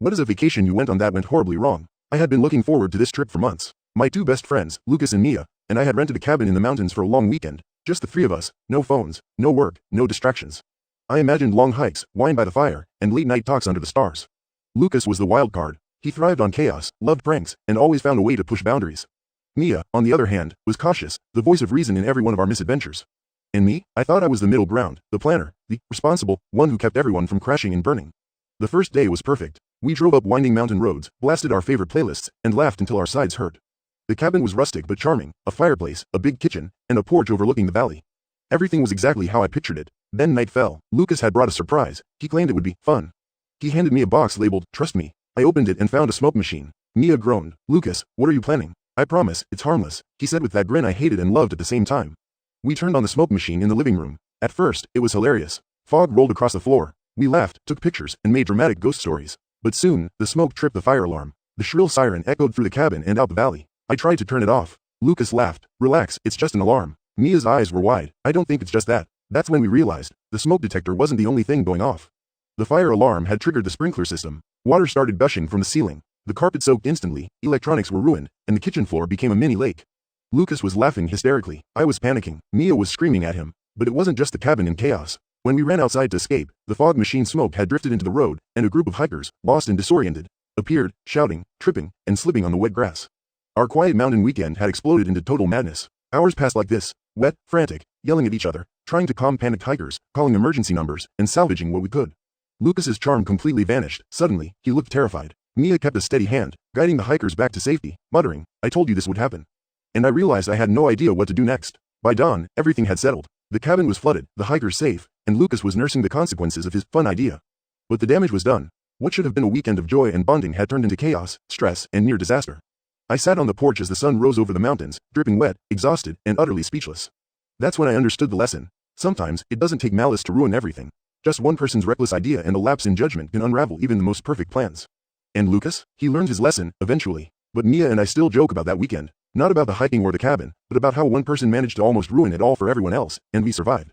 What is a vacation you went on that went horribly wrong? I had been looking forward to this trip for months. My two best friends, Lucas and Mia, and I had rented a cabin in the mountains for a long weekend. Just the three of us, no phones, no work, no distractions. I imagined long hikes, wine by the fire, and late-night talks under the stars. Lucas was the wild card. He thrived on chaos, loved pranks, and always found a way to push boundaries. Mia, on the other hand, was cautious, the voice of reason in every one of our misadventures. And me, I thought I was the middle ground, the planner, the responsible one who kept everyone from crashing and burning. The first day was perfect. We drove up winding mountain roads, blasted our favorite playlists, and laughed until our sides hurt. The cabin was rustic but charming, a fireplace, a big kitchen, and a porch overlooking the valley. Everything was exactly how I pictured it. Then night fell. Lucas had brought a surprise. He claimed it would be fun. He handed me a box labeled, "Trust me." I opened it and found a smoke machine. Mia groaned. "Lucas, what are you planning?" "I promise, it's harmless," he said with that grin I hated and loved at the same time. We turned on the smoke machine in the living room. At first, it was hilarious. Fog rolled across the floor. We laughed, took pictures, and made dramatic ghost stories. But soon, the smoke tripped the fire alarm. The shrill siren echoed through the cabin and out the valley. I tried to turn it off. Lucas laughed. "Relax, it's just an alarm." Mia's eyes were wide. "I don't think it's just that." That's when we realized, the smoke detector wasn't the only thing going off. The fire alarm had triggered the sprinkler system. Water started gushing from the ceiling. The carpet soaked instantly, electronics were ruined, and the kitchen floor became a mini lake. Lucas was laughing hysterically. I was panicking. Mia was screaming at him. But it wasn't just the cabin in chaos. When we ran outside to escape, the fog machine smoke had drifted into the road, and a group of hikers, lost and disoriented, appeared, shouting, tripping, and slipping on the wet grass. Our quiet mountain weekend had exploded into total madness. Hours passed like this, wet, frantic, yelling at each other, trying to calm panicked hikers, calling emergency numbers, and salvaging what we could. Lucas's charm completely vanished. Suddenly, he looked terrified. Mia kept a steady hand, guiding the hikers back to safety, muttering, "I told you this would happen." And I realized I had no idea what to do next. By dawn, everything had settled. The cabin was flooded, the hikers safe, and Lucas was nursing the consequences of his fun idea. But the damage was done. What should have been a weekend of joy and bonding had turned into chaos, stress, and near disaster. I sat on the porch as the sun rose over the mountains, dripping wet, exhausted, and utterly speechless. That's when I understood the lesson. Sometimes, it doesn't take malice to ruin everything. Just one person's reckless idea and a lapse in judgment can unravel even the most perfect plans. And Lucas? He learned his lesson, eventually. But Mia and I still joke about that weekend. Not about the hiking or the cabin, but about how one person managed to almost ruin it all for everyone else, and we survived.